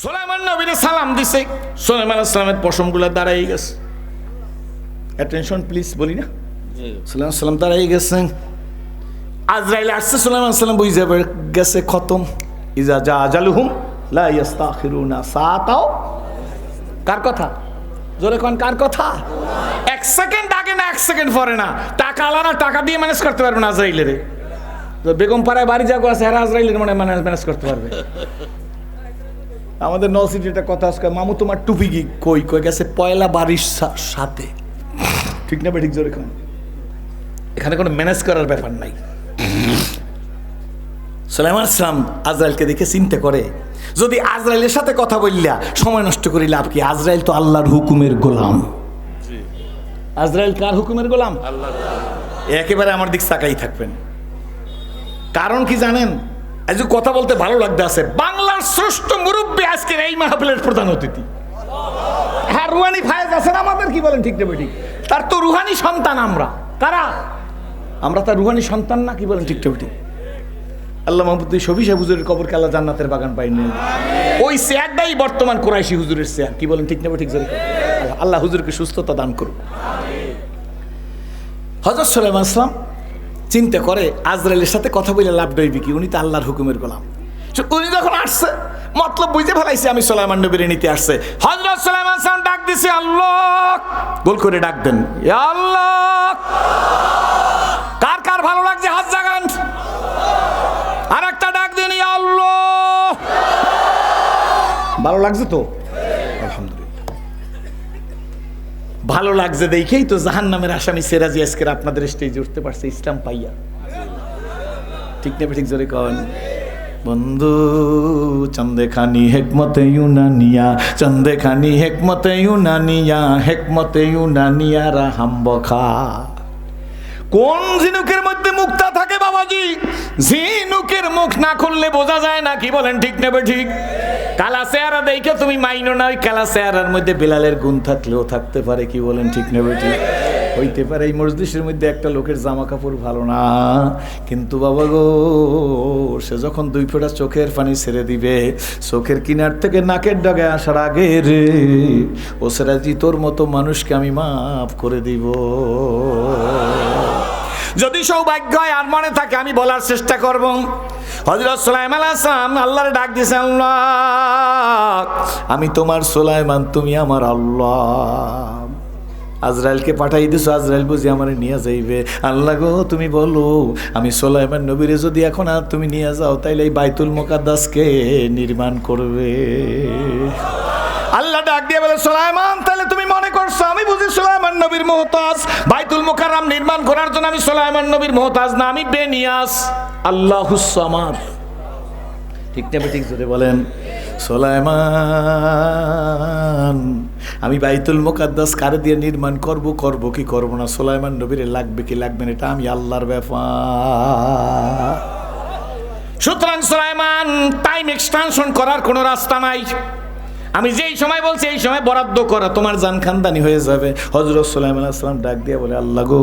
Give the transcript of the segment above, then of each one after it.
সুলাইমান নবীরে সালাম দিছে, সুলাইমান আসসালামের পশমগুলো দাঁড়াই গেছে। অ্যাটেনশন প্লিজ, বলি না, সুলাইমান সালাম দাঁড়াই গেছে। আজরাইল আসছে, সুলাইমান সালাম বুঝে গেছে খতম। ইজা যা আজালুহুম লা ইস্তাখিরুনা সাআতাও। কার কথা? জোরে কোন কার কথা? এক সেকেন্ড আগে না এক সেকেন্ড পরে না। টাকা আলাদা, টাকা দিয়ে ম্যানেজ করতে পারবে না আজরাইলের। বেগম পাড়ায় বাড়ি যাগো আছে, এরা আজরাইলের মনে ম্যানেজ করতে পারবে। আমাদের নল সিটি একটা কথা আজকে, মামু তোমার টুপি কি কই? কই গেছে পয়লা বাড়ির সাথে। ঠিক না ঠিক? জোরে কোন। এখানে কোনো ম্যানেজ করার ব্যাপার নাই। সুলাইমান আসসালাম আজরাইলকে দেখে চিন্তা করে, যদি আজরাইলের সাথে কথা বললা সময় নষ্ট করি লাভ কি? আজরাইল তো আল্লাহর হুকুমের গোলাম। আজরাইল কার হুকুমের গোলাম? আল্লাহর। একেবারে আমার দিক তাকাই থাকবেন। কারণ কি জানেন? আজ কথা বলতে ভালো লাগতে আছে, বাংলার শ্রেষ্ঠ মুরব্বী আজকের এই মাহফিলের প্রধান অতিথি। হ্যাঁ, রুহানি ফায়েজ আছেন আমাদের, কি বলেন ঠিক না ঠিক? তার তো রুহানি সন্তান আমরা। কারা? আমরা তার রুহানি সন্তান না, কি বলেন ঠিক না ঠিক? আল্লাহ মাহমুদ শফি হুজুরের কবর কালা জান্নাতের বাগান পাইনি। ওই চেয়ারটাই বর্তমান কুরাইশি হুজুরের চেয়ার, কি বলেন ঠিক না ঠিক? আল্লাহ হুজুরকে সুস্থতা দান করুন। হযরত সুলাইমান আসসালাম চিন্তা করে, আজরাইলের সাথে কথা বলে লাভ হইবে কি? উনি তো আল্লাহর হুকুমের গোলাম। উনি যখন আসছে মতলব বুঝে ফেলাইছে, আমি সুলাইমান নবীর নিতে আসছে। হযরত সুলাইমান আসসালাম ডাক দিছে, আল্লাহ, গোল করে ডাক দেন, ইয়া আল্লাহ। কার কার ভালো লাগছে হাত জাগান। আর একটা ডাক দিন, ইয়া আল্লাহ। ভালো লাগছে তো? আলহামদুলিল্লাহ। ভালো লাগছে দেখেই তো জাহান্নামের আসামি সিরাজি আজকের আপনাদের স্টেজে উঠতে পারছে ইসলাম পাইয়া। ঠিক না ঠিক? জোরে কন। বন্ধু চন্দে খানি হেকমতে ইউনানিয়া, চন্দে খানি হেকমতে ইউনানিয়া, হেকমতে ইউনানিয়া রাহাম বখা। কোন ঝিনুকের মধ্যে মুক্তা থাকে বাবাজি? ঝিনুকের মুখ না খুললে বোঝা যায় না, কি বলেন ঠিক নেবে ঠিক? কালা চেহারা দেখে তুমি মাইনো না, ওই কালা চেহারার মধ্যে বেলালের গুণ থাকলেও থাকতে পারে, কি বলেন ঠিক নেবে ঠিক? হইতে পারে এই মসজিদের মধ্যে একটা লোকের জামা কাপড় ভালো না, কিন্তু বাবা গো, সে যখন দুই ফোঁটা চোখের পানি ছেড়ে দিবে, চোখের কিনার থেকে নাকের ডগে আসার আগে রে, ও সেরাজি তোর মতো মানুষকে আমি মাফ করে দিব। যদি সৌভাগ্য হয় আর মনে থাকে আমি বলার চেষ্টা করব। হযরত সুলাইমান আসসালাম আল্লাহর ডাক দিয়েছেন, আল্লাহ, আমি তোমার সুলাইমান, তুমি আমার আল্লাহ। আজরাইলকে পাঠাই দিছো, আজরাইল বুঝি আমারে নিয়ে যাইবে। আল্লাহ গো, তুমি বলো, আমি সুলাইমান নবীরে যদি এখন আর তুমি নিয়ে যাও, তাইলে এই বাইতুল মুকাদ্দাসকে নির্মাণ করবে। আল্লাহ ডাক দিয়ে বলে, সুলাইমান, তাহলে তুমি মনে করছো আমি বুঝি সুলাইমান নবীর মুহতাজ? বাইতুল মুকাররম নির্মাণ করার জন্য আমি সুলাইমান নবীর মুহতাজ না, আমি বেনিয়াস। আল্লাহুস সামাদ। ঠিক না ঠিক? জোরে বলেন। সুলাইমান, আমি বাইতুল মুকাদ্দাস কারে দিয়ে নির্মাণ করব কি করব না, সুলাইমান নবীর লাগবে কি লাগবে না, এটা আমি আল্লাহর ব্যাপার। সুতরাং সুলাইমান, টাইম এক্সটেনশন করার কোনো রাস্তা নাই। আমি যেই সময় বলছি এই সময় বরাদ্দ করা, তোমার জান খানদানি হয়ে যাবে। হযরত সুলাইমান আসসালাম ডাক দিয়ে বলে, আল্লাহ গো,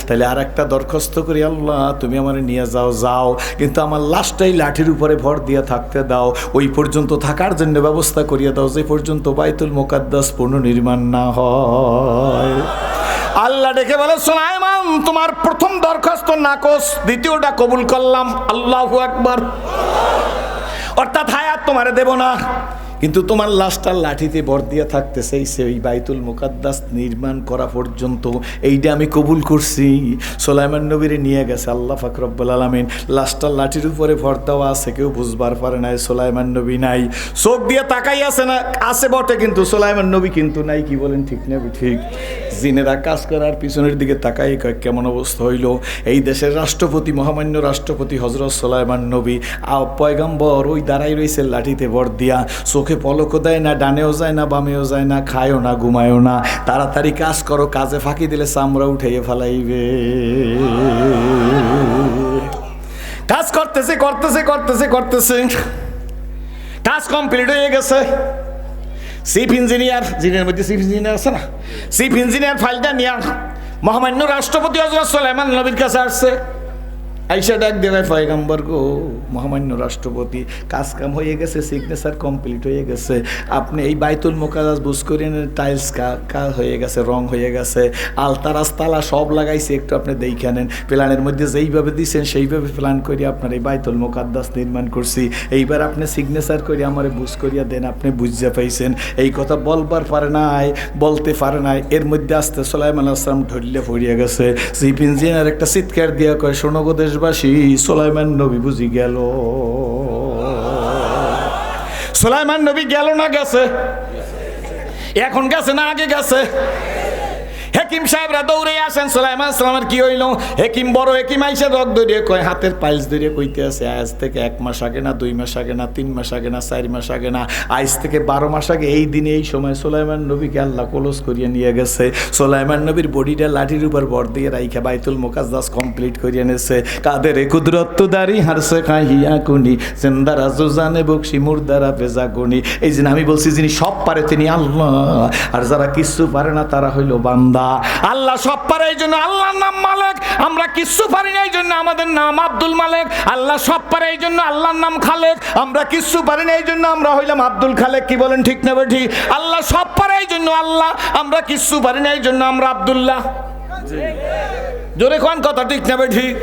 তাহলে আর একটা দরখাস্ত করি, আল্লাহ তুমি আমার নিয়ে যাও, কিন্তু আমার লাশটাই লাঠির উপরে ভর দিয়ে থাকতে দাও, ওই পর্যন্ত থাকার জন্য ব্যবস্থা করিয়ে দাও, যে পর্যন্ত বাইতুল মুকাদ্দাস পুনর্নির্মাণ না হয়। আল্লাহ ডেকে বলে, সুলাইমান, তোমার প্রথম দরখাস্ত নাকচ, দ্বিতীয়টা কবুল করলাম। আল্লাহু আকবার। অর্থাৎ হায়াত তোমারে দেব না, কিন্তু তোমার লাশটার লাঠিতে ভর দিয়ে থাকতেছে, সেই বাইতুল মুকাদ্দাস নির্মাণ করা পর্যন্ত এইটা আমি কবুল করছি। সুলাইমান নবীরে নিয়ে গেছে আল্লাহ পাক রব্বুল আলামিন, লাশটার লাঠির উপরে ভর দেওয়া আছে, কেউ বুঝবার পারে নাই সুলাইমান নবী নাই। চোখ দিয়ে তাকাই আছে না, আছে বটে, কিন্তু সুলাইমান নবী কিন্তু নাই, কি বলেন ঠিক না ঠিক? জিনেরা কাজ করার পিছনের দিকে তাকাই কেমন অবস্থা হইল। এই দেশের রাষ্ট্রপতি, মহামান্য রাষ্ট্রপতি হযরত সুলাইমান নবী পয়গম্বর, ওই দাঁড়াই রয়েছে লাঠিতে ভর দিয়া, চোখে পলকও দেয় না, ডানেও যায় না, বামেও যায় না, খায়ও না, ঘুমায়ও না। তাড়াতাড়ি কাজ করো, কাজে ফাঁকি দিলে চামড়া উঠাইয়ে ফেলাইবে। কাজ করতেছে করতেছে করতেছে করতেছে, কাজ কমপ্লিট হয়ে গেছে। চিফ ইঞ্জিনিয়ার, জিনের মধ্যে চিফ ইঞ্জিনিয়ার আছে না, চিফ ইঞ্জিনিয়ার ফাইলটা নিয়ে মহামান্য রাষ্ট্রপতি হযরত সুলাইমান নবীর কাছে আসছে। আইসা ডাক দেওয়ায় পয়গম্বর গো, মহামান্য রাষ্ট্রপতি, কাজ কাম হয়ে গেছে, সিগনেচার কমপ্লিট হয়ে গেছে, আপনি এই বাইতুল মুকাদ্দাস বুঝ করেন, টাইলস কা হয়ে গেছে, রং হয়ে গেছে, আলতারাস তালা সব লাগাইছে, একটু আপনি দেখে নেন, প্ল্যানের মধ্যে যেইভাবে দিচ্ছেন সেইভাবে প্ল্যান করে আপনার এই বাইতুল মুকাদ্দাস নির্মাণ করছি, এইবার আপনি সিগনেচার করে আমার বুঝ করিয়া দেন, আপনি বুঝতে পাইছেন। এই কথা বলবার পারে নাই, বলতে পারে নাই, এর মধ্যে আসতে সুলাইমান আলাইহিস সালাম ঢলিয়া পড়িয়া গেছে। চিফ ইঞ্জিনিয়ার একটা চিৎকার দিয়া কয়, শোনো গো দেশবাসী, সুলাইমান নবী বুঝি গেল। সুলাইমান নবী গেল না গেছে? এখন গেছে না আগে গেছে? হেকিম সাহেবরা দৌড়ে আসেন, সুলাইমান সালামের কি হইল? হেকিম বড় হেকিম আইসা রক ধরিয়ে কয়, হাতের পাইলস ধরিয়ে কইতে আছে, আজ থেকে 1 মাস আগে না, 2 মাস আগে না, 3 মাস আগে না, 4 মাস আগে না, আজ থেকে 12 মাস আগে এই দিনে এই সময় সুলাইমান নবীকে আল্লাহ কলস করিয়ে নিয়ে গেছে। সুলাইমান নবীর বডিটা লাঠির উপর ভর দিয়ে রাইখা বাইতুল মুকাদ্দাস কমপ্লিট করিয়ে নেছে। কাদের কুদরত দারি হারসে খাহিয়া কুনি, জিন্দারা জুজানে বকশি মুর্দারা বেজা গুনি। এই যে আমি বলছি, যিনি সব পারে তিনি আল্লাহ, আর যারা কিছু পারে না তারা হইল বান্দা। আল্লাহ সব পারে, এই জন্য আল্লাহর নাম মালিক। আমরা কিচ্ছু পারি না, এই জন্য আমাদের নাম আব্দুল মালিক। আল্লাহ সব পারে, এই জন্য আল্লাহর নাম খালেক। আমরা কিচ্ছু পারি না, এই জন্য আমরা হইলাম আব্দুল খালেক। কি বলেন, ঠিক না ঠিক? আল্লাহ সব পারে, এই জন্য আল্লাহ। আমরা কিচ্ছু পারি না, এই জন্য আমরা আব্দুল্লাহ। জোরে কোন কথা, ঠিক না ঠিক?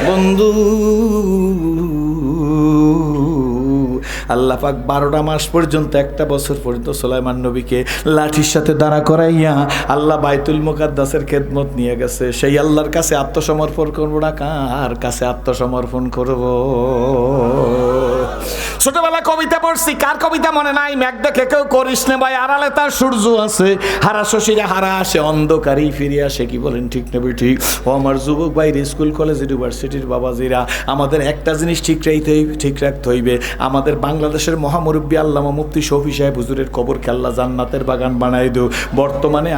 বন্ধু, আল্লাহ পাক 12টা মাস পর্যন্ত, 1 বছর পর্যন্ত সুলাইমান নবীকে লাঠির সাথে দাঁড়া করাইয়া আল্লাহ বাইতুল মুকাদ্দাসের খেদমত নিয়ে গেছে। সেই আল্লাহর কাছে আত্মসমর্পণ করবো না, কার কাছে আত্মসমর্পণ করব? ছোটবেলা কবিতা পড়ছি, কার কবিতা মনে নাই? মেঘ দেখে কেউ করিস নে ভাই, আড়ালে তার সূর্য আছে, হারা শশীরা হারা আসে, অন্ধকারেই ফিরে আসে। কি বলেন, ঠিক না ঠিক? ও আমার যুবক ভাইরে, স্কুল কলেজ ইউনিভার্সিটির বাবাজিরা, আমাদের একটা জিনিস ঠিক রাখতে হইবে। আমাদের বাংলাদেশের মহামুরব্বী আল্লামা মুফতি শফি সাহেব হুজুরের কবর খেল্লা জান্নাতের বাগান বানাই দেও। বর্তমানে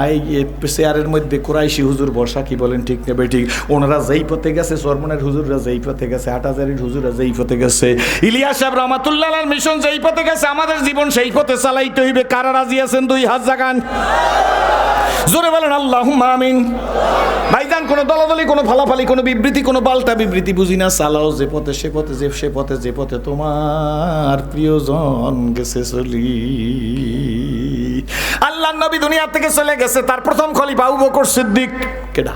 চেয়ারের মধ্যে কুরাইশি হুজুর বর্ষা। কি বলেন, ঠিক না ঠিক? ওনারা যেই পথে গেছে, চরমনের হুজুররা যেই পথে গেছে, হাটাজারির হুজুররা যেই পথে গেছে, ইলিয়াস সাহেব রহমাতুল্লাহ আলাইহির মিশন যেই পথে গেছে, আমাদের জীবন সেই পথে চালাইতে হইবে। কারা রাজি আছেন 2 হাত জাগান? জোরে বলেন আল্লাহুম্মা আমিন। ভাইজান, কোনো দলাদলি, কোনো ফালাফালি, কোনো বিবৃতি, কোনো পাল্টা বিবৃতি বুঝি না। চালাও যে পথে, যে পথে তোমার প্রিয়জন গেছে চলি। আল্লাহর নবী দুনিয়া থেকে চলে গেছে, তার প্রথম খলিফা আবু বকর সিদ্দিক। কেডা?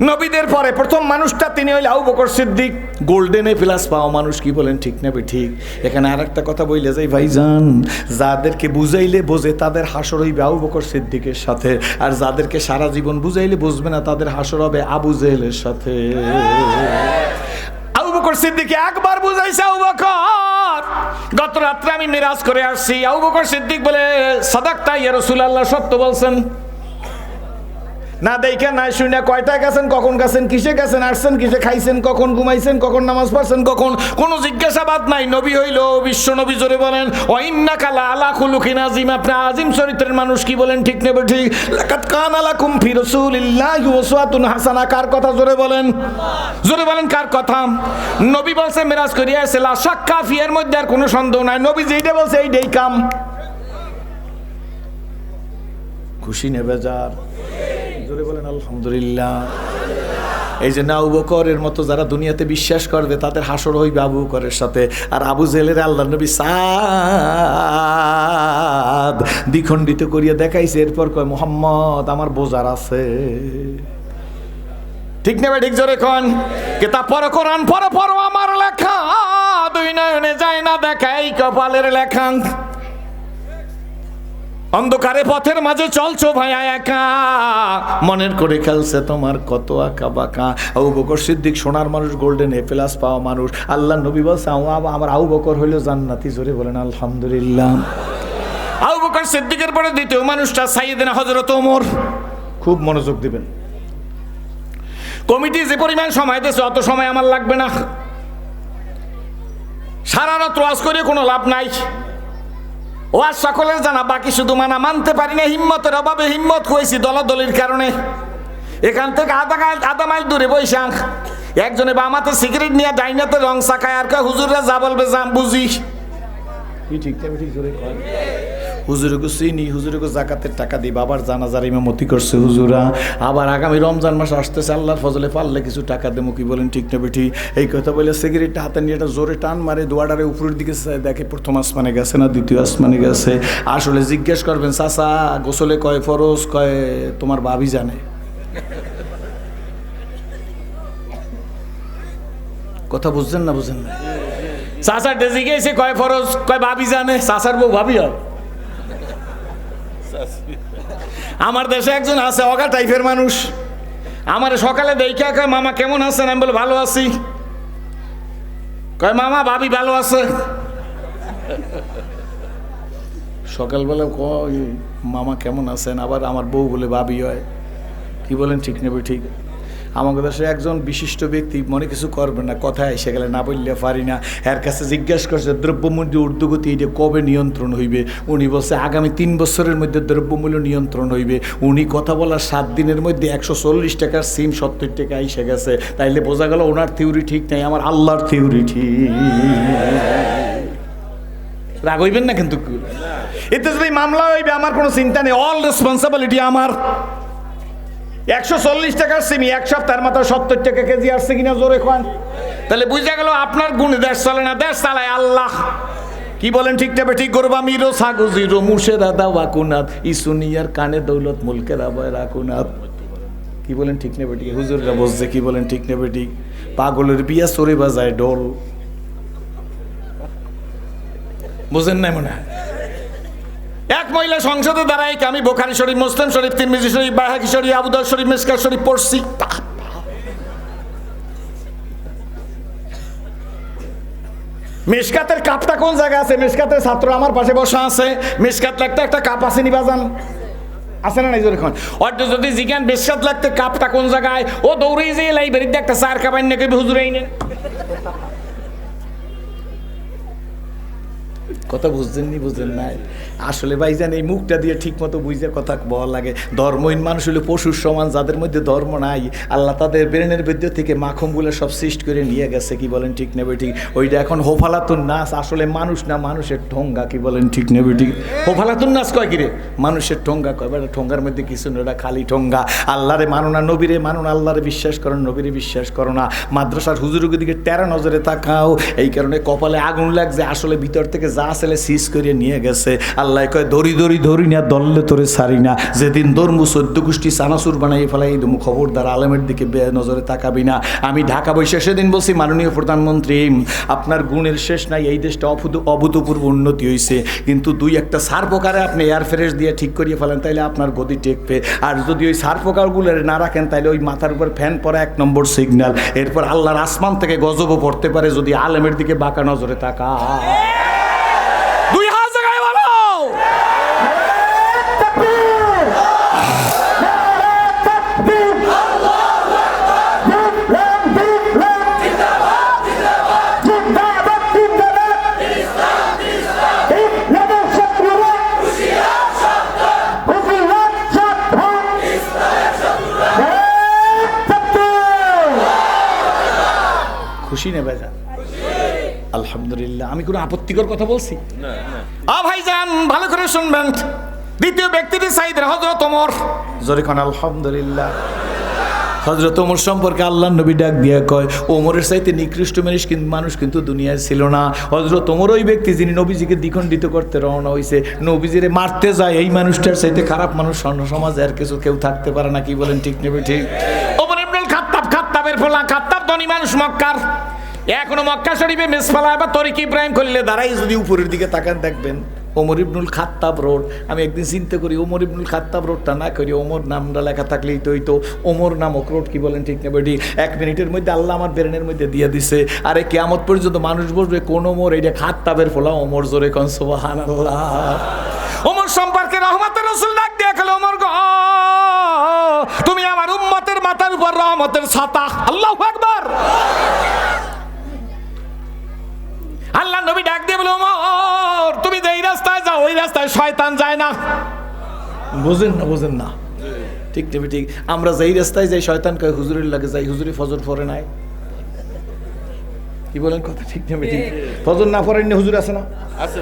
নবীদের পরে প্রথম মানুষটা তিনি হইলেন আবু বকর সিদ্দিক, গোল্ডেনে প্লাস পাওয়া মানুষ। কি বলেন, ঠিক না ঠিক? এখানে আর একটা কথা বইলে যাই ভাইজান, যাদেরকে বুঝাইলে বোঝে তাদের হাসর হইবে আবু বকর সিদ্দিকের সাথে, আর যাদেরকে সারা জীবন বুঝাইলে বুঝবে না তাদের হাসর হবে আবু জেহেলের সাথে। আবু বকর সিদ্দিক একবার বুঝাইছে আবু বকর, গত রাত্রে আমি মিরাজ করে আসছি। আবু বকর সিদ্দিক বলে, সাদাকতা ইয়া রাসূলুল্লাহ, সত্য বলছেন। না দেখে না শুনে, কয়টায় গেছেন, কখন গেছেন, কিসে গেছেন, আসছেন কিসে, খাইছেন কখন, ঘুমাইছেন কখন, নামাজ পড়ছেন কখন, কোনো জিজ্ঞাসাবাদ নাই। নবী হইল বিশ্ব নবী। জোরে বলেন ওয়া ইন্নাকা লাআলা খুলুকিন আযীম, আপনি আযীম চরিত্রের মানুষ। কি বলেন, ঠিক না ঠিক? লাকাদ কানা লাকুম ফি রাসূলিল্লাহি উসওয়াতুন হাসানাহ। কার কথা? জোরে বলেন, জোরে বলেন, কার কথা? নবী বলছে মিরাজ করিয়া আসছে, লা শাক্কা ফি, এর মধ্যে আর কোনো সন্দেহ নাই। নবী যেইটা বলছে এইটাই কাম। খুশি নে বেজার? জোরে বলেন আলহামদুলিল্লাহ। এই যে আবু বকরের মতো যারা দুনিয়াতে বিশ্বাস করবে, তাদের হাসর হইবে আবু বকরের সাথে। আর আবু জেহেলের আল্লাহর নবী সাদ দ্বিখণ্ডিত করিয়া দেখাইছে। এরপর কয়, মুহাম্মদ আমার বোঝার আছে। ঠিক না ঠিক? জোরে কোন কিতাব পড়ো, কোরআন পড়ো, আমার লেখা 2 নয়নে যায় না দেখা, এই কপালের লেখা। অন্ধকারে পথের মাঝে চলছো ভাইয়া একা, মনের করে খেলছে তোমার কত আঁকা বাঁকা। আবু বকর সিদ্দিক সোনার মানুষ, গোল্ডেন এ প্লাস পাওয়া মানুষ। আল্লাহ নবী বলছে আমার আবু বকর হইল জান্নাতি। জোরে বলেন আলহামদুলিল্লাহ। আবু বকর সিদ্দিকের পরে দ্বিতীয় মানুষটা সাইয়েদনা হযরত ওমর। খুব মনোযোগ দিবেন। কমিটি যে পরিমাণ সময় দিয়েছে, অত সময় আমার লাগবে না। সারা রাত ওয়াজ করে কোনো লাভ নাই। ওয়াজ সকলের জানা, বাকি শুধু মানতে পারি না হিম্মতের অভাবে। হিম্মত হয়েছি দলাদলির কারণে। এখান থেকে আধা মাইল দূরে বৈশা একজনে বামাতে সিগারেট নিয়ে ডাইনাতে রং চাকায়, আর হুজুররা যা বলবে যা বুঝি। ঠিক হুজুরকে চিনি, হুজুরকে জাকাতের টাকা দিই, বাবার জানাজার ইমামতি করছে হুজুরা। আবার আগামী রমজান মাস আসতেছে, আল্লাহর ফজলে পারলে কিছু টাকা দেবো, কি বলেন ঠিক না বেঠি? এই কথা বলে সিগারেটটা হাতে নিয়ে একটা জোরে টান মারে, দোয়াটারে উপরের দিকে দেখে প্রথম আসমানে গেছে না দ্বিতীয় আসমানে গেছে। আসলে জিজ্ঞেস করবেন, চাচা গোসলে কয় ফরজ? কয় তোমার ভাবি জানে। কথা বুঝছেন না? বুঝেন না? চাচার ডেজি গেছে কয় ফরজ? কয় ভাবি জানে। চাচার বউ ভাবি হয়? আমার দেশে একজন আছে অগা টাইপের মানুষ, আমার সকালে দেখা কয় মামা কেমন আছেন? আমি বলে ভালো আছি। কয় মামা ভাবি ভালো আছে? সকালবেলা কয় মামা কেমন আছেন, আবার আমার বউ বলে ভাবি হয়। কি বলেন ঠিক নেবে? ঠিক। আমাদের দেশে একজন বিশিষ্ট ব্যক্তি, মনে কিছু করবেন না, কথায় এসে গেলে না বললে পারি না, এর কাছে জিজ্ঞাসা করছে দ্রব্যমূল্য ঊর্ধ্বগতি এটা কবে নিয়ন্ত্রণ হইবে? উনি বলছে আগামী 3 বছরের মধ্যে দ্রব্যমূল্য নিয়ন্ত্রণ হইবে। উনি কথা বলার 7 দিনের মধ্যে 140 টাকার সিম 70 টাকা এসে গেছে। তাইলে বোঝা গেল ওনার থিওরি ঠিক নাই, আমার আল্লাহর থিওরি ঠিক। রাগ হইবেন না কিন্তু, এতে যদি মামলা হইবে আমার কোনো চিন্তা নেই, অল রেসপন্সিবিলিটি আমার। 140 টাকার সিমি 1 সপ্তাহের মাথায় 70 টাকা কেজি আসছে কিনা জোরে খান। তাহলে বুঝা গেল আপনার গুণে দেশ চলে না, দেশ চালায় আল্লাহ। কি বলেন ঠিক না? ঠিক করবা মিরো সাগুজিরো মুর্শেদা দাওয়া কুনাত ইসুনিয়ার কানে দৌলত মুলকের আবায় রাকুনাত। কি বলেন ঠিক না? বেটি হুজুররা বসছে। কি বলেন ঠিক না? বেটি পাগলের বিয়া চড়ে বাজায় ডোল। বুঝেন নাই মনে হয়? এক মহিলা সংসদে দাঁড়ায়, আমি বুখারী শরীফ, মুসলিম শরীফ, তিরমিজি শরীফ, বাইহাকী শরীফ, আবু দাউদ শরীফ, মিশকাত শরীফ পড়ছি। মিশকাতের কাপটা কোন জায়গায় আছে? মিশকাতের ছাত্র আমার পাশে বসা আছে। মিশকাত লাগতে একটা কাপ আছে নি বাজান? আছে না নাই জোরে খান? অর্ধ যদি জিজ্ঞান মিশকাত লাগতে কাপটা কোন জায়গায়, ও দৌড়েই যে লাইব্রেরিতে একটা চার কাপ আইন নাকি হুজুরে আইনে। কথা বুঝছেন নি? বুঝেন নাই? আসলে ভাইজান এই মুখটা দিয়ে ঠিক মতো বুঝে কথা বলা লাগে। ধর্মহীন মানুষ হলো পশুর সমান, যাদের মধ্যে ধর্ম নাই, আল্লাহ তাদের ব্রেনের ভিতর থেকে মাখমগুলো সব সৃষ্টি করে নিয়ে গেছে। কি বলেন ঠিক নেবে? ঠিক। ওইটা এখন হোফালাতুন নাস, আসলে মানুষ না, মানুষের ঠোঙ্গা। কি বলেন ঠিক নেবে? ঠিক। হোফালাতুন নাস কয় কিরে? মানুষের ঠোঙ্গা কয়। বেটা ঠোঙ্গার মধ্যে কিছু না, ওটা খালি ঠোঙ্গা। আল্লাহরে মানো না, নবীরে মানো না, আল্লাহরে বিশ্বাস করো, নবীরে বিশ্বাস করো না, মাদ্রাসার হুজুরের দিকে টেরা নজরে তাকাও। এই কারণে কপালে আগুন লাগছে, আসলে ভিতর থেকে যা ছেলে সিজ করে নিয়ে গেছে। আল্লাহ কয় দড়ি দড়ি ধরি না, দললে তোরে সারি না। যেদিন ধর্ম 14 গোষ্ঠী চানাচুর বানাই ফেলাই দেবো, খবরদার আলেমের দিকে নজরে তাকাবি না। আমি ঢাকা বসে সেদিন বলছি, মাননীয় প্রধানমন্ত্রী আপনার গুণের শেষ নাই, এই দেশটা অভূতপূর্ব উন্নতি হয়েছে, কিন্তু 2-1 সার পোকারে আপনি এয়ার ফ্রেশ দিয়ে ঠিক করিয়ে ফেলেন, তাইলে আপনার গতি টেকবে। আর যদি ওই সার পোকাগুলো না রাখেন, তাইলে ওই মাথার উপর ফ্যান পরা 1 নম্বর সিগন্যাল। এরপর আল্লাহর আসমান থেকে গজবও পড়তে পারে যদি আলেমের দিকে বাঁকা নজরে তাকা। খুশি নেবে যান? আলহামদুলিল্লাহ। আমি কোনো আপত্তিকর কথা বলছি না? ভাইজান ভালো করে শুনবেন। দ্বিতীয় ব্যক্তিটি সাইয়েদনা হযরত ওমর। জোরে কোন আলহামদুলিল্লাহ। হযরত ওমর সম্পর্কে আল্লাহর নবী ডাক দিয়া কয়, ওমরের চাইতে নিকৃষ্ট মানুষ কিন্তু দুনিয়ায় ছিল না। হযরত ওমর ওই ব্যক্তি যিনি নবীজিকে দ্বিখণ্ডিত করতে রওনা হয়েছে, নবীজিরে মারতে যায়, এই মানুষটার চাইতে খারাপ মানুষ স্বর্ণ সমাজে আর কেউ থাকতে পারে না। কি বলেন ঠিক নেবে? ঠিক। ওমর ইবনুল খাত্তাব, খাত্তাবের ফলা, খাত্তাব ধনী মানুষ মক্কার। এখনো মক্কা শরীফে মেসফালা বা তরিক ইব্রাহিম খলিলে দাঁড়াই যদি উপরের দিকে তাকান দেখবেন ওমর ইবনুল খাত্তাব রোড। আমি একদিন চিন্তা করি ওমর ইবনুল খাত্তাব রোডটা না করি ওমর নামটা লেখা থাকলেই তো হইতো ওমর নামক রোড। কি বলেন ঠিক না বেটি? 1 মিনিটের মধ্যে আল্লাহ আমার ব্রেনের মধ্যে দিয়ে দিছে। আরে কিয়ামত পর্যন্ত মানুষ বলবে কোন ওমর? এইটা খাত্তাবের ফলা ওমর। জোরে কোন সুবহানাল্লাহ। ওমর সম্পর্কে রহমতের রাসূল ডাক দিয়ে কইল, ওমর গো তুমি আমার উম্মতের মাথার উপর রহমতের ছাতা। আল্লাহু আকবার। আল্লাহ নবী ডাক দিয়ে বলে, ওমর তুমি যেই রাস্তায় যাও ওই রাস্তায় শয়তান যায় না। বুঝেন না? ঠিক নেবে? ঠিক। আমরা যেই রাস্তায় যাই শয়তান কয় হুজুরের লাগে যাই, হুজুরি ফজর পড়ে নাই। কি বলেন কথা ঠিক নেবে? ঠিক। ফজর না পড়েন হুজুর আছে না? আছে।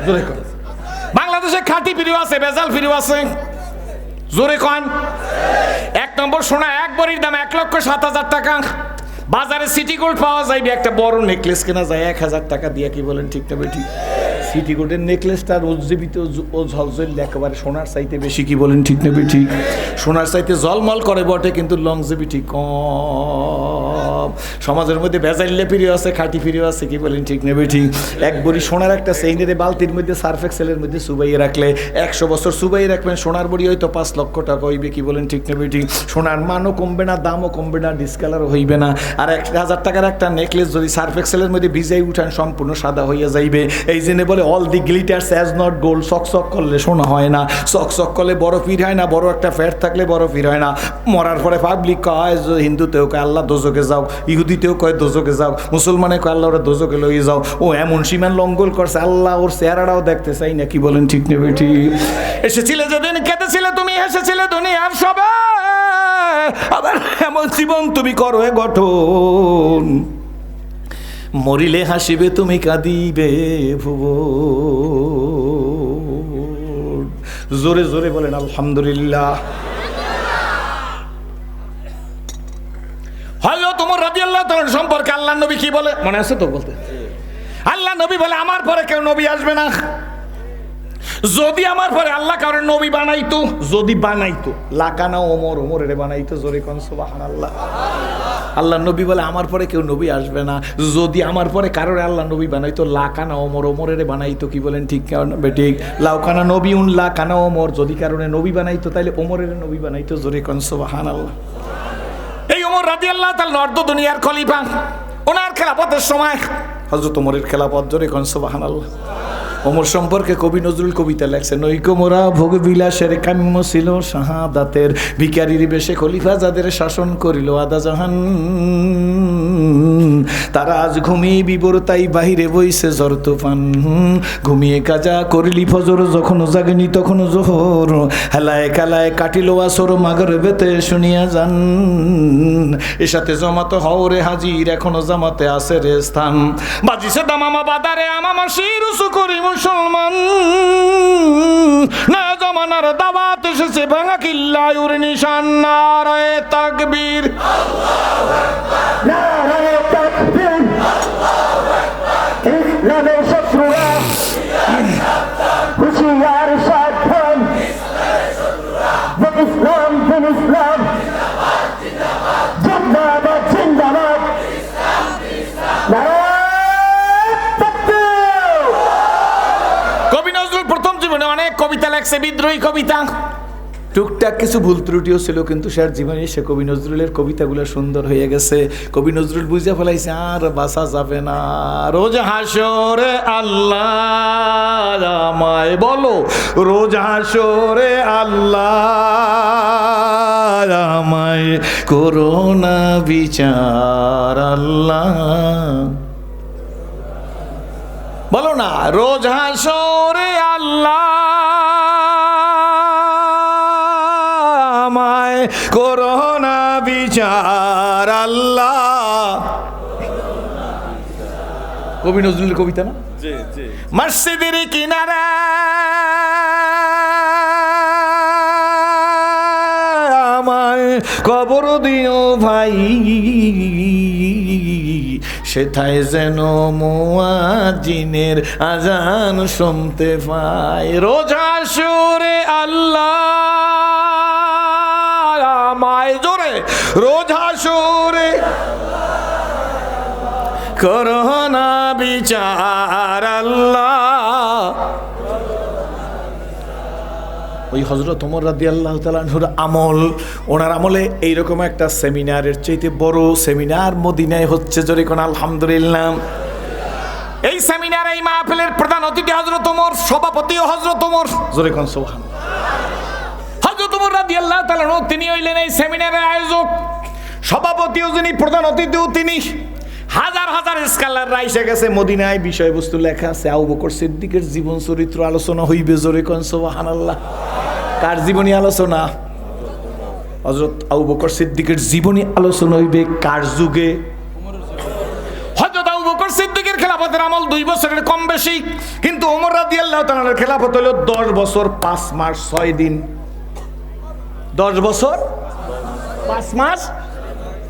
বাংলাদেশে খাঁটি ফিরিও আছে, বেজাল ফিরিও আছে, জোরে কন। 1 নম্বর সোনা এক ভরির দাম 1,07,000 টাকা। বাজারে সিটি গোল্ড পাওয়া যাইবে, একটা বড় নেকলেস কেনা যায় 1,000 টাকা দিয়ে, কি বলেন ঠিক না বেঠিক? সিটি গোল্ডের নেকলেসটার উজ্জীবিত ও ঝলঝল একেবারে সোনার চাইতে বেশি, কি বলেন ঠিক না বেঠিক? সোনার চাইতে জলমল করে বটে, কিন্তু লংজিভিটি কম। সমাজের মধ্যে ভেজাইলে ফিরিও আছে, খাঁটি ফিরিও আছে, কি বলেন ঠিক না বেঠিক? এক বড়ি সোনার একটা সেইনের বালতির মধ্যে সার্ফ এক্সেলের মধ্যে সুবাইয়ে রাখলে 100 বছর সুবাইয়ে রাখবেন, সোনার বড়ি হয়তো 5 লক্ষ টাকা হইবে, কি বলেন ঠিক না বেঠিক? সোনার মানও কমবে না, দামও কমবে না, ডিসকালারও হইবে না। আর 1,000 টাকার একটা নেকলেস যদি সার্ফ এক্সেলের মধ্যে ভিজাই উঠান সম্পূর্ণ সাদা হইয়া যাইবে। এই জন্য বলে all the glitters as not gold. চকচক করলে সোনা হয় না, চকচক করলে বড় পীর হয় না, বড় একটা ফ্যাট থাকলে বড় পীর হয় না। মরার পরে পাবলিক কয়, হিন্দুতেও কয় আল্লাহ দোজকে যাও, ইহুদিতেও কয় দোজকে যাও, মুসলমানে কয় আল্লাহ ওরা দোজকে লইয়ে যাও। ও এমন সীমান লঙ্ঘন করছে, আল্লাহ ওর চেহারাটাও দেখতে চাই না, কি বলেন ঠিক নেবে ঠিক? এসেছিলে যেদিন কেঁদেছিলে তুমি, হেসেছিলে দুনিয়ার সবে, আবার এমন জীবন তুমি করো এ গঠন, মরিলে হাসিবে তুমি কাঁদিবে ভুবন। জোরে জোরে বলেন আলহামদুলিল্লাহ। হযরত ওমর রাদিয়াল্লাহু তাআলা সম্পর্কে আল্লাহ নবী কি বলে মনে আছে তো? বলতে আল্লাহ নবী বলে আমার পরে কেউ নবী আসবে না। যদি আমার পরে আল্লাহ কারণ নবী বানাইতো, যদি বানাইতো লাকানা ওমর, ওমরের বানাইতো, জোরে কোন সুবহানাল্লাহ। আল্লাহ নবী বলে আমার পরে কেউ নবী আসবে না, যদি আমার পরে কারোর আল্লাহ নবী বানাইতো লাকানা ওমর, ওমরের বানাইতো, কি বলেন ঠিক বেঠিক? লাউকানা নবী উন লাকানা ওমর, যদি কারণে নবী বানাইতো তাইলে ওমরের নবী বানাইতো, জোরে কোন সুবহানাল্লাহ। এই ওমর রাদিয়াল্লাহু তাআলা অর্ধ দুনিয়ার খলিফা, ওনার খেলাফতের সময় হযরত ওমরের খেলাফত, জোরে কোন সুবহানাল্লাহ। ওমর সম্পর্কে কবি নজরুল কবিতা লেখছেন, নৈকমোরা ভোগ বিলাসের কাম্য ছিল শাহাদাতের, ভিখারির বেশে খলিফা যাদের শাসন করিল আদা জাহান, তারা আজ ঘুমিয়ে বিবর তাই বাহিরে বইছে ঝড় তুফান, ঘুমিয়ে কাজা করিলি ফজর, যখন জাগনি তখন জোহর, হেলায় কালায় কাটিল আসর, মাগরিবেতে শুনিয়া যান, এর সাথে জমাতে হওরে হাজির, এখনো জামাতে আছে রে স্থান, বাজিছে দামামা বাদারে আমামা শিরুসু করি মুসলমান, না জমানার দাওয়াত এসেছে ভাঙা কিল্লায়ুর নিশান, নারায়ে তাকবীর, আল্লাহু আকবার, নারায়ে তাকবীর, আল্লাহু আকবার, ইসলামের শত্রুরা হুঁশিয়ার সাবধান, ইসলামের শত্রুরা, ইসলাম দিন ইসলাম, জিন্দাবাদ জিন্দাবাদ, জিন্দাবাদ জিন্দাবাদ, ইসলাম দিন ইসলাম, নারায়ে তাকবীর। কবি নজরুল প্রথম জীবনে অনেক কবিতা লেখছে, বিদ্রোহী কবিতা, টুকটাক কিছু ভুল ত্রুটিও ছিল, কিন্তু সে জীবনে সে কবি নজরুলের কবিতাগুলো সুন্দর হয়ে গেছে। কবি নজরুল বুঝে ফেলাইছে আর বাঁচা যাবে না, রোজ হাসরে আল্লাহ আমায় বলো, রোজ হাসরে আল্লাহ আমায় করোনা বিচার, আল্লাহ বলো না, রোজ হাসরে আল্লাহ আমায় করোনা বিচার, আল্লাহ। কবি নজরুলের কবিতা না? মসজিদের কিনারে আমায় কবর দিও ভাই, সেথায় যেন মুয়াজ্জিনের আজান শুনতে পাই, রোজ হাসরে আল্লাহ আমায়, জোরে রোজ হাসরে করোনা বিচার, আল্লাহ। ওই হযরত ওমর রাদিয়াল্লাহু তাআলা আনহুর আমল, ওনার আমলে এইরকম একটা সেমিনারের চাইতে বড় সেমিনার মদিনায় হচ্ছে, জোরে কোন আলহামদুলিল্লাহ। এই সেমিনারে এই মাহফিলের প্রধান অতিথি হযরত ওমর, সভাপতিও হযরত ওমর, জোরে কোন সুবহানাল্লাহ। হযরত ওমর রাদিয়াল্লাহু তাআলা তিনি হইলেন এই সেমিনারের আয়োজক, সভাপতিও যিনি, প্রধান অতিথিও তিনি। হাজার হাজার স্কলাররা এসে গেছে মদিনায়, বিষয়বস্তু লেখা আছে, আবু বকর সিদ্দিকের জীবন চরিত্র আলোচনা হইবে, জোরে কোন সুবহানাল্লাহ। কার জীবনী আলোচনা? হযরত আবু বকর সিদ্দিকের জীবনী আলোচনা হইবে। কার যুগে? হযরত আবু বকর সিদ্দিকের খেলাফত খেলাফতের আমল 2 বছরের কম বেশি, কিন্তু ওমর রাদিয়াল্লাহু তাআলার খেলাফত হলো 10 বছর 5 মাস 6 দিন। 10 বছর 5 মাস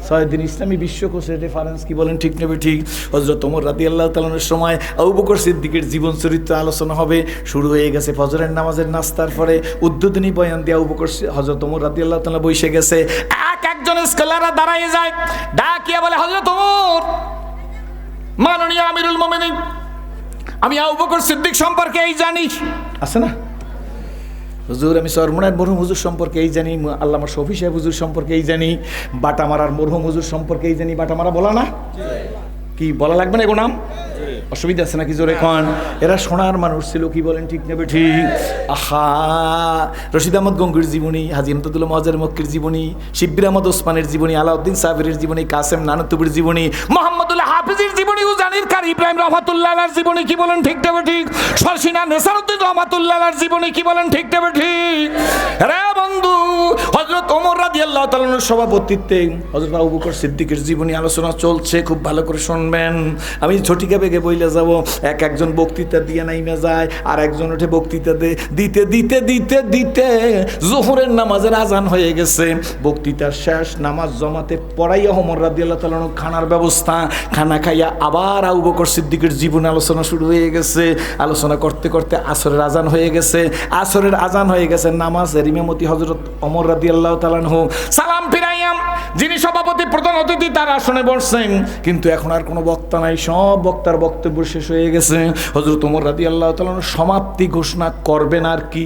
6 দিন। ইসলামী বিশ্বকোষের রেফারেন্স কি বলেন, ঠিক নেবে ঠিক? হযরত ওমর রাদিয়াল্লাহু তাআলার সময় আবু বকর সিদ্দিকের জীবন চরিত্র আলোচনা হবে, শুরু হয়ে গেছে ফজরের নামাজের নাস্তার পরে উদ্বোধনী বয়ান দিয়ে আবু বকর হযরত ওমর রাদিয়াল্লাহু তাআলা বসে গেছে। একজন স্কলাররা দাঁড়ায় যায়, ডাকিয়া বলে, হযরত ওমর, মাননীয় আমিরুল মুমিনিন, আমি আবু বকর সিদ্দিক সম্পর্কে এই জানি। আছে না হুজুর, আমি সরমুনার মরহুম হুজুর সম্পর্কে এই জানি, আল্লামা শফি সাহেব হুজুর সম্পর্কে এই জানি, বাটামারার মরহুম হুজুর সম্পর্কে এই জানি। বাটামারা বলা না, কি বলা লাগবে না এগো নাম? অসুবিধা আছে নাকি? জোরে খান। এরা সোনার মানুষ ছিল, কি বলেন, ঠিক নেবে ঠিক? আহা, রশিদ আহমদ গঙ্গুর জীবনী, হাজী ইমদাদুল্লাহ মহাজার মক্কির জীবনী, শিব্বির আহমদ ওসমানের জীবনী, আলাউদ্দিন সাবিরের জীবনী, কাসেম নানুতুবির জীবনী, মোহাম্মদুল্লাহ হাফিজের জীবনী, উজানির কারি ইব্রাহিম রহমাতুল্লাহ আলাইহির জীবনী, কি বলেন, ঠিক নেবে ঠিক? সরসিনা নেসারউদ্দিন রহমাতুল্লাহ আলাইহির জীবনী, কি বলেন, ঠিক নেবে ঠিক? রে বন্ধু, হযরত ওমর রাদিয়াল্লাহু তাআলার সভাপতিত্বে হযরত আবু বকর সিদ্দিকের জীবনী আলোচনা চলছে, খুব ভালো করে শুনবেন। আমি ঝটিকা বেগে বইলে যাব, একজন বক্তৃতা দিয়ে নাইমে যায়, আর একজন উঠে বক্তৃতা দিতে দিতে দিতে দিতে জোহরের নামাজের আজান হয়ে গেছে। বক্তৃতার শেষ, নামাজ জমাতে পড়াইয়া ওমর রাদিয়াল্লাহু তাআলা খানার ব্যবস্থা, খানা খাইয়া আবার আবু বকর সিদ্দিকের জীবন আলোচনা শুরু হয়ে গেছে। আলোচনা করতে করতে আসরের আজান হয়ে গেছে। আসরের আজান হয়ে গেছে, নামাজের ইমামতি হযরত ওমর রাদিয়াল্লাহু তাআলা সালাম ফিরাইয়াম, যিনি সভাপতি প্রধান অতিথি, তার আসনে বসছেন, কিন্তু এখন আর কোনো বক্তা নাই, সব বক্তার বক্তব্য শেষ হয়ে গেছে। হযরত ওমর রাদিয়াল্লাহু তাআলা সমাপ্তি ঘোষণা করবেন আর কি?